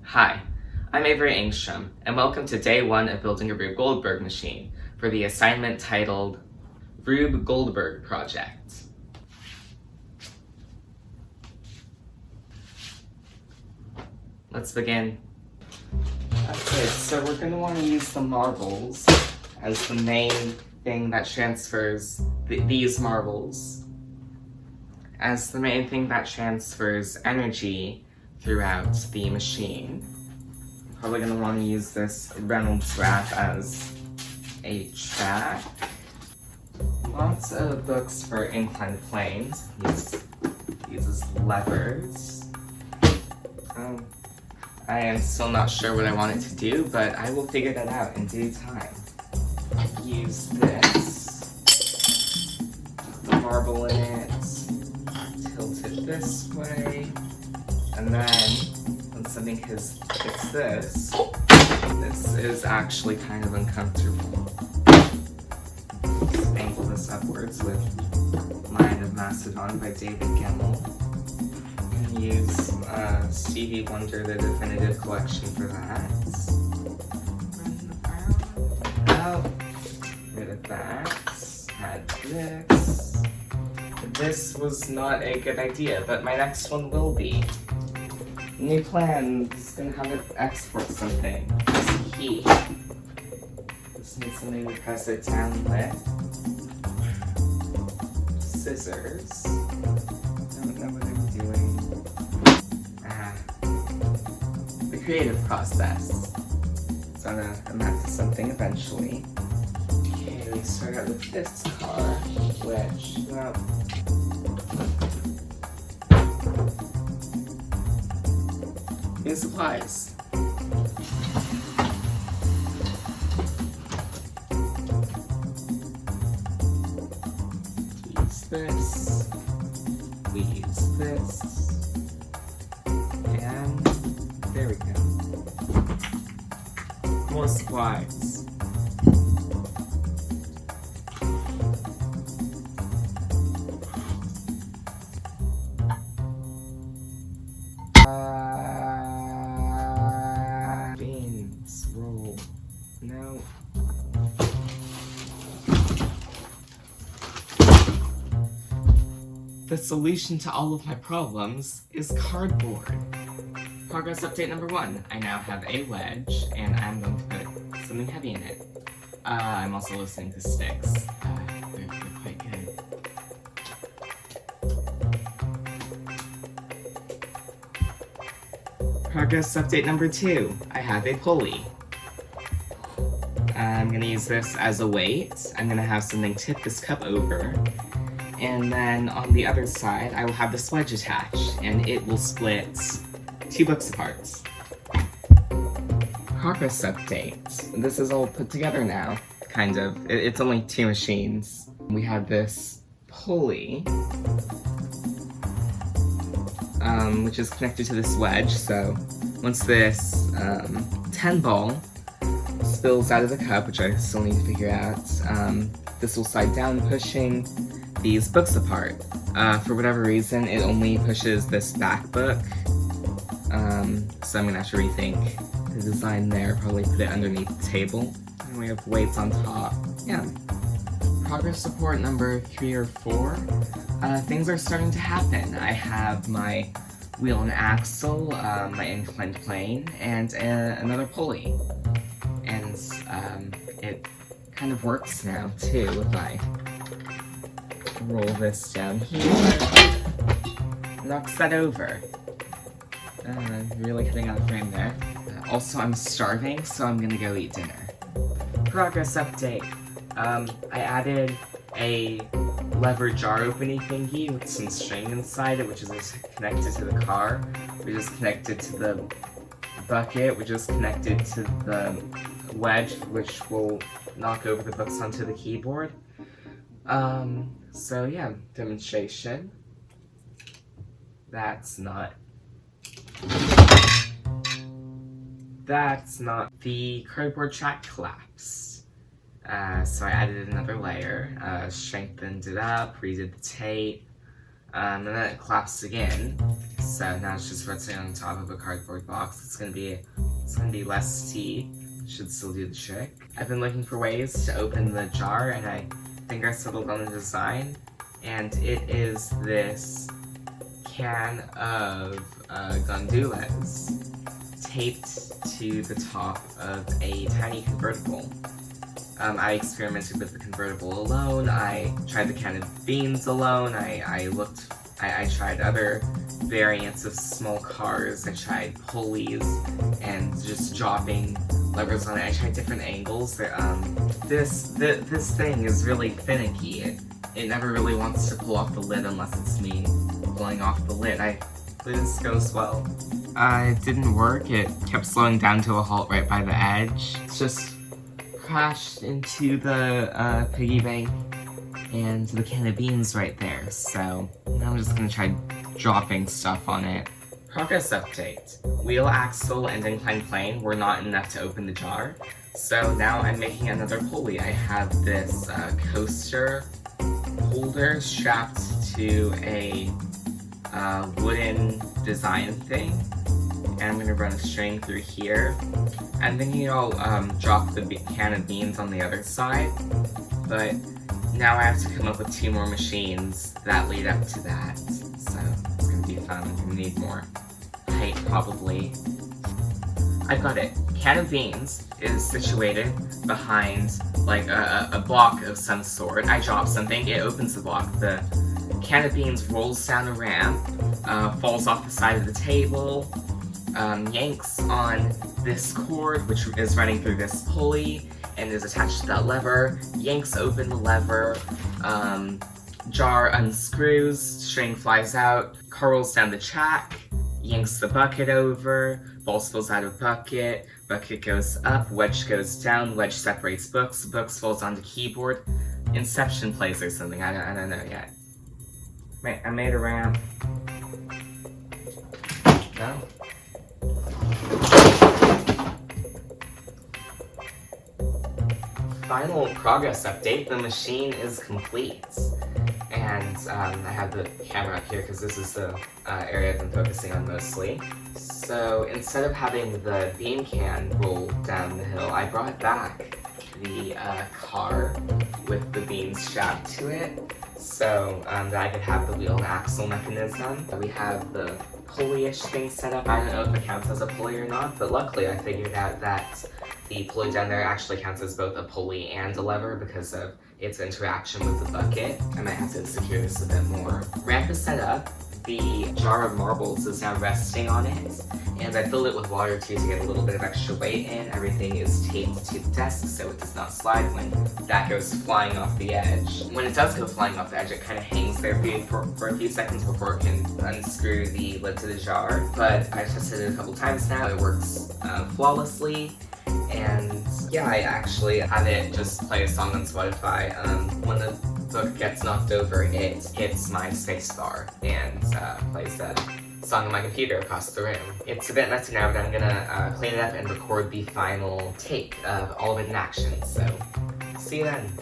Hi, I'm Avery Engstrom, and welcome to day 1 of building a Rube Goldberg machine for the assignment titled Rube Goldberg Project. Let's begin. Okay, so we're going to want to use the marbles as the main thing that transfers these marbles as the main thing that transfers energy throughout the machine. Probably going to want to use this Reynolds wrap as a track. Lots of books for inclined planes. These as levers. I am still not sure what I want it to do, but I will figure that out in due time. Use this, the marble in it, tilt it this way, and then when something hits this is actually kind of uncomfortable. Just angle this upwards with Lion of Macedon by David Gemmell. Use Stevie Wonder, the Definitive Collection for that. Rid of that. Add this. This was not a good idea, but my next one will be. New plan. Just gonna have it export something. Key. Just need something to press it down with. Scissors. Don't know what I'm doing. The creative process. So I'm gonna map to something eventually. Okay, we start out with this car, which, well, new supplies. Use this. We use this. And there we go. More supplies. Beans, roll. No. The solution to all of my problems is cardboard. Progress update number 1. I now have a wedge, and I'm going to put something heavy in it. I'm also listening to sticks. They're quite good. Progress update number 2. I have a pulley. I'm going to use this as a weight. I'm going to have something tip this cup over. And then on the other side, I will have this wedge attached, and it will split 2 books apart. Progress update. This is all put together now, kind of. It's only 2 machines. We have this pulley, which is connected to this wedge, so once this 10 ball spills out of the cup, which I still need to figure out, this will slide down, pushing these books apart. For whatever reason, it only pushes this back book, so I'm gonna have to rethink the design there, probably put it underneath the table. And we have weights on top. Yeah. Progress report number 3 or 4. Things are starting to happen. I have my wheel and axle, my inclined plane, and another pulley. And it kind of works now too if I roll this down here. Knocks that over. Really cutting out the frame there. Also, I'm starving, so I'm gonna go eat dinner. Progress update. I added a lever jar opening thingy with some string inside it, which is connected to the car, which is connected to the bucket, which is connected to the wedge, which will knock over the books onto the keyboard. So yeah, demonstration. That's not the cardboard track collapsed. So I added another layer, strengthened it up, redid the tape, and then it collapsed again. So now it's just resting on top of a cardboard box. It's gonna be less tea. Should still do the trick. I've been looking for ways to open the jar, and I think I settled on the design. And it is this can of gondolas taped to the top of a tiny convertible. I experimented with the convertible alone. I tried the can of beans alone. I tried other variants of small cars. I tried pulleys and just dropping levers on it. I tried different angles. This thing is really finicky. It never really wants to pull off the lid unless it's me pulling off the lid. Hopefully this goes well. It didn't work. It kept slowing down to a halt right by the edge. It's just crashed into the piggy bank and the can of beans right there. So now I'm just gonna try dropping stuff on it. Progress update. Wheel axle and incline plane were not enough to open the jar. So now I'm making another pulley. I have this coaster holder strapped to a wooden design thing. And I'm gonna run a string through here. I'm thinking I'll drop the can of beans on the other side, but now I have to come up with 2 more machines that lead up to that. So it's gonna be fun. I'm gonna need more height probably. I've got it. Can of beans is situated behind like a block of some sort. I drop something, it opens the block. The can of beans rolls down a ramp, falls off the side of the table, yanks on this cord, which is running through this pulley and is attached to that lever, yanks open the lever, jar unscrews, string flies out, car rolls down the track, yanks the bucket over, ball spills out of bucket, bucket goes up, wedge goes down, wedge separates books, books falls onto keyboard, Inception plays or something, I don't know yet. I made a ramp. No. Final progress update, the machine is complete. And I have the camera up here because this is the area I've been focusing on mostly. So instead of having the bean can roll down the hill, I brought back the car with the beans strapped to it, so that I could have the wheel and axle mechanism. We have the pulley-ish thing set up. I don't know if it counts as a pulley or not, but luckily I figured out that the pulley down there actually counts as both a pulley and a lever because of its interaction with the bucket. I might have to secure this a bit more. Ramp is set up. The jar of marbles is now resting on it, and I filled it with water too to get a little bit of extra weight in. Everything is taped to the desk so it does not slide when that goes flying off the edge. When it does go flying off the edge, it kind of hangs there for a few seconds before it can unscrew the lid to the jar. But I've tested it a couple times now. It works flawlessly. And yeah, I actually had it just play a song on Spotify. When the book gets knocked over, it hits my spacebar and plays that song on my computer across the room. It's a bit messy now, but I'm gonna clean it up and record the final take of all of it in action, so see you then.